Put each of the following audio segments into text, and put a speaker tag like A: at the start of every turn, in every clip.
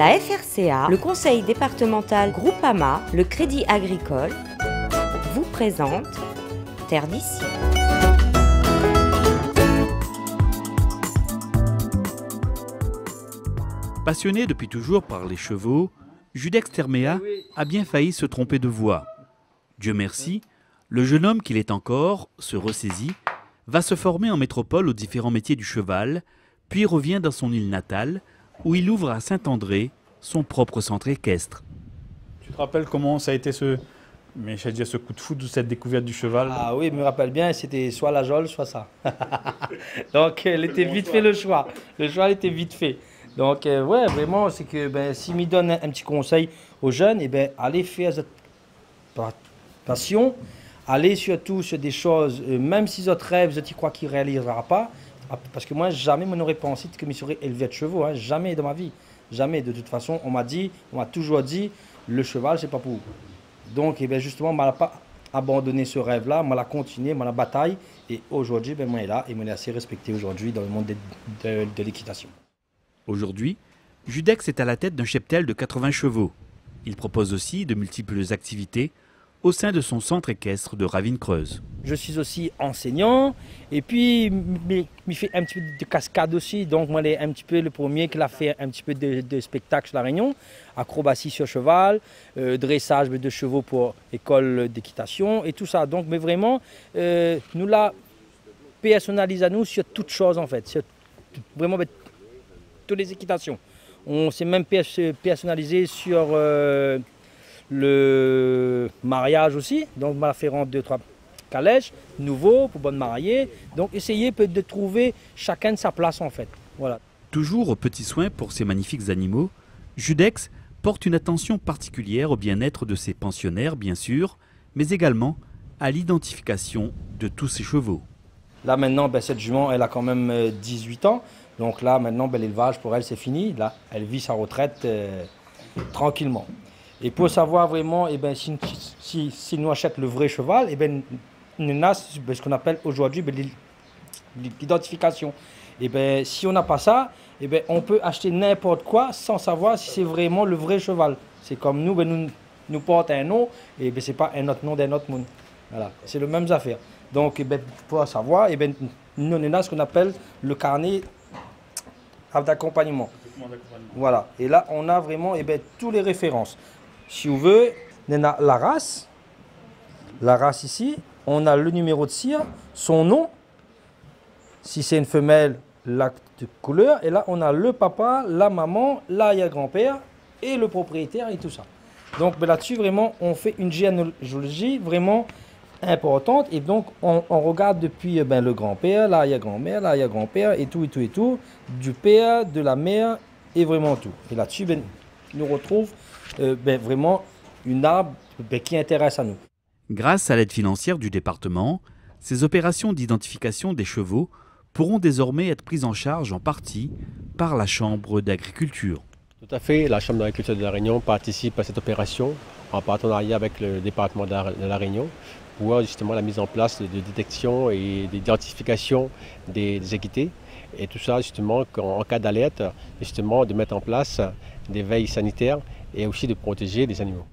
A: La FRCA, le conseil départemental Groupama, le Crédit Agricole vous présente Terre d'ici.
B: Passionné depuis toujours par les chevaux, Judex Terméa a bien failli se tromper de voie. Dieu merci, le jeune homme qu'il est encore se ressaisit, va se former en métropole aux différents métiers du cheval, puis revient dans son île natale, où il ouvre à Saint-André son propre centre équestre.
C: Tu te rappelles comment ça a été ce coup de foudre, cette découverte du cheval?
D: Ah oui, je me rappelle bien, c'était soit la Jole, soit ça. Donc, elle était vite fait le choix. Le choix était vite fait. Donc, ouais, vraiment, c'est que s'il me donne un petit conseil aux jeunes, allez faire cette passion, allez surtout sur des choses, même si votre rêve, vous y crois qu'il ne réalisera pas. Parce que moi, jamais je n'aurais pensé que je serais élevé de chevaux, hein, jamais dans ma vie. Jamais, de toute façon, on m'a toujours dit, le cheval, c'est pas pour vous. Donc, justement, on m'a pas abandonné ce rêve-là, on l'a continué, on l'a bataille. Et aujourd'hui, moi, il est là et on est assez respecté aujourd'hui dans le monde de l'équitation.
B: Aujourd'hui, Judex est à la tête d'un cheptel de 80 chevaux. Il propose aussi de multiples activités au sein de son centre équestre de Ravine-Creuse.
D: Je suis aussi enseignant et puis je fais un petit peu de cascade aussi. Donc moi, je suis un petit peu le premier qui a fait un petit peu de spectacle sur La Réunion, acrobatie sur cheval, dressage de chevaux pour école d'équitation et tout ça. Donc, mais vraiment, nous la personnalise à nous sur toutes choses en fait, sur vraiment toutes les équitations. On s'est même personnalisé sur le mariage aussi, donc on va faire en 2-3 calèches nouveaux pour bonne mariée. Donc essayer de trouver chacun de sa place en fait. Voilà.
B: Toujours aux petits soins pour ces magnifiques animaux, Judex porte une attention particulière au bien-être de ses pensionnaires bien sûr, mais également à l'identification de tous ces chevaux.
D: Là maintenant, cette jument elle a quand même 18 ans, donc là maintenant l'élevage pour elle c'est fini. Là elle vit sa retraite tranquillement. Et pour savoir vraiment, si nous achetons le vrai cheval, nous avons ce qu'on appelle aujourd'hui l'identification. Si on n'a pas ça, on peut acheter n'importe quoi sans savoir si c'est vraiment le vrai cheval. C'est comme nous portons un nom, et ce n'est pas un autre nom d'un autre monde. Voilà, c'est la même affaire. Donc, pour savoir, nous avons ce qu'on appelle le carnet d'accompagnement. Voilà, et là, on a vraiment toutes les références. Si vous voulez, on a la race ici, on a le numéro de cire, son nom, si c'est une femelle, la couleur, et là on a le papa, la maman, l'arrière-grand-père et le propriétaire et tout ça. Donc là-dessus vraiment on fait une généalogie vraiment importante et donc on regarde depuis le grand-père, l'arrière-grand-mère, l'arrière-grand-père et tout, du père, de la mère et vraiment tout. Et là-dessus nous retrouve vraiment une arbre qui intéresse à nous.
B: Grâce à l'aide financière du département, ces opérations d'identification des chevaux pourront désormais être prises en charge en partie par la Chambre d'agriculture.
E: Tout à fait, la Chambre d'agriculture de La Réunion participe à cette opération en partenariat avec le département de La Réunion pour justement la mise en place de détection et d'identification des équités. Et tout ça justement en cas d'alerte, justement de mettre en place des veilles sanitaires et aussi de protéger les animaux.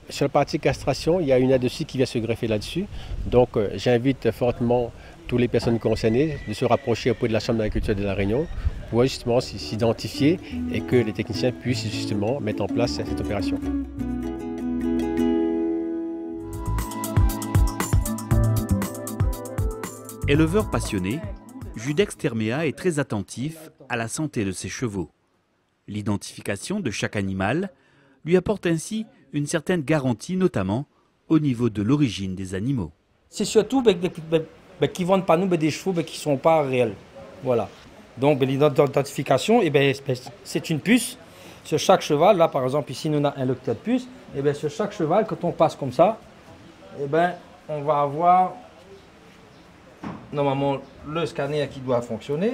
E: Sur la partie castration, il y a une aide aussi qui vient se greffer là-dessus. Donc j'invite fortement toutes les personnes concernées de se rapprocher auprès de la Chambre d'agriculture de La Réunion pour justement s'identifier et que les techniciens puissent justement mettre en place cette opération.
B: Éleveur passionné, Judex Terméa est très attentif à la santé de ses chevaux. L'identification de chaque animal lui apporte ainsi une certaine garantie, notamment au niveau de l'origine des animaux.
D: C'est surtout qui ne vendent pas nous des chevaux qui ne sont pas réels. Voilà. Donc l'identification, c'est une puce sur chaque cheval. Là par exemple ici nous avons un lecteur de puce. Sur chaque cheval, quand on passe comme ça, on va avoir normalement le scanner qui doit fonctionner.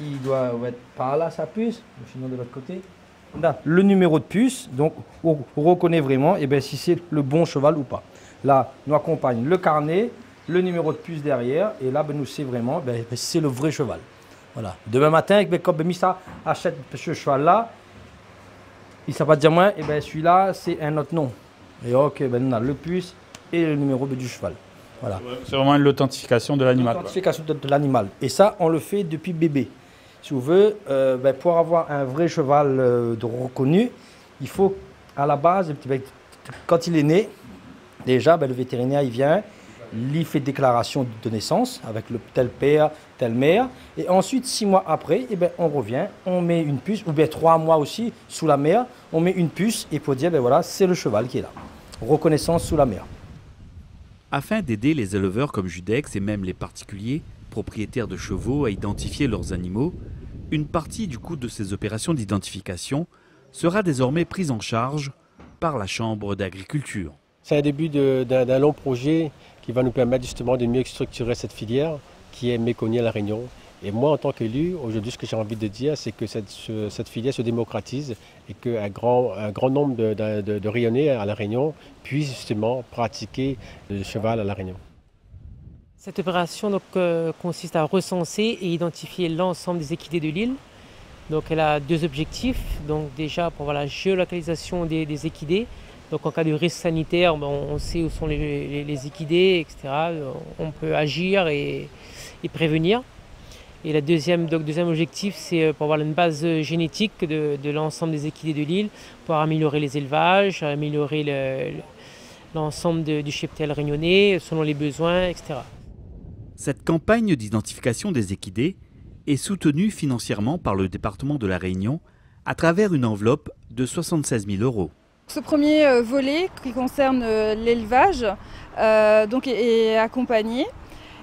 D: Il doit être par là sa puce, sinon de l'autre côté. Là, le numéro de puce, donc on reconnaît vraiment si c'est le bon cheval ou pas. Là, nous accompagne le carnet, le numéro de puce derrière, et là, nous c'est vraiment, c'est le vrai cheval. Voilà. Demain matin, comme Missa achète ce cheval-là, il ne sait pas dire moi, et ben celui-là, c'est un autre nom. Et ok, ben on a le puce et le numéro du cheval. Voilà.
C: C'est vraiment l'authentification de l'animal.
D: L'authentification de l'animal. Et ça, on le fait depuis bébé. Si vous voulez, pour avoir un vrai cheval de reconnu, il faut à la base, quand il est né, déjà, le vétérinaire il vient, il fait déclaration de naissance avec le tel père, telle mère. Et ensuite, 6 mois après, on revient, on met une puce, ou bien 3 mois aussi sous la mère, on met une puce et pour dire, voilà, c'est le cheval qui est là. Reconnaissance sous la mère.
B: Afin d'aider les éleveurs comme Judex et même les particuliers, propriétaires de chevaux, à identifier leurs animaux, une partie du coût de ces opérations d'identification sera désormais prise en charge par la Chambre d'agriculture.
E: C'est un début d'un long projet qui va nous permettre justement de mieux structurer cette filière qui est méconnue à La Réunion. Et moi, en tant qu'élu, aujourd'hui, ce que j'ai envie de dire, c'est que cette filière se démocratise et qu'un grand nombre de Rayonnais à La Réunion puissent justement pratiquer le cheval à La Réunion.
F: Cette opération consiste à recenser et identifier l'ensemble des équidés de l'île. Donc, elle a 2 objectifs. Donc, déjà, pour voir la géolocalisation des équidés. Donc, en cas de risque sanitaire, on sait où sont les équidés, etc. On peut agir et prévenir. Et le deuxième objectif, c'est pour avoir une base génétique de l'ensemble des équidés de l'île, pour améliorer les élevages, améliorer l'ensemble du cheptel réunionnais selon les besoins, etc.
B: Cette campagne d'identification des équidés est soutenue financièrement par le département de La Réunion à travers une enveloppe de 76 000 €.
G: Ce premier volet qui concerne l'élevage est accompagné.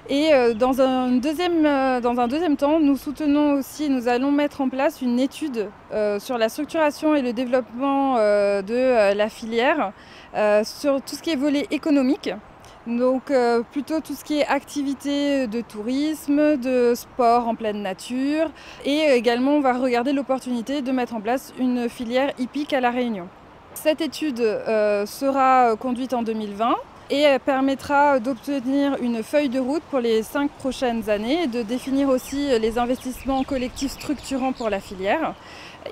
G: Et dans un deuxième temps, nous soutenons aussi, nous allons mettre en place une étude sur la structuration et le développement de la filière, sur tout ce qui est volet économique. Donc plutôt tout ce qui est activité de tourisme, de sport en pleine nature. Et également, on va regarder l'opportunité de mettre en place une filière hippique à La Réunion. Cette étude sera conduite en 2020. Et elle permettra d'obtenir une feuille de route pour les 5 prochaines années et de définir aussi les investissements collectifs structurants pour la filière.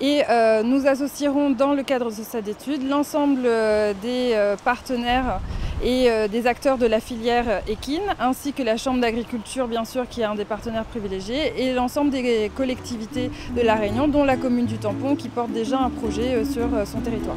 G: Et nous associerons dans le cadre de cette étude l'ensemble des partenaires et des acteurs de la filière équine, ainsi que la Chambre d'agriculture, bien sûr, qui est un des partenaires privilégiés, et l'ensemble des collectivités de La Réunion, dont la commune du Tampon, qui porte déjà un projet sur son territoire.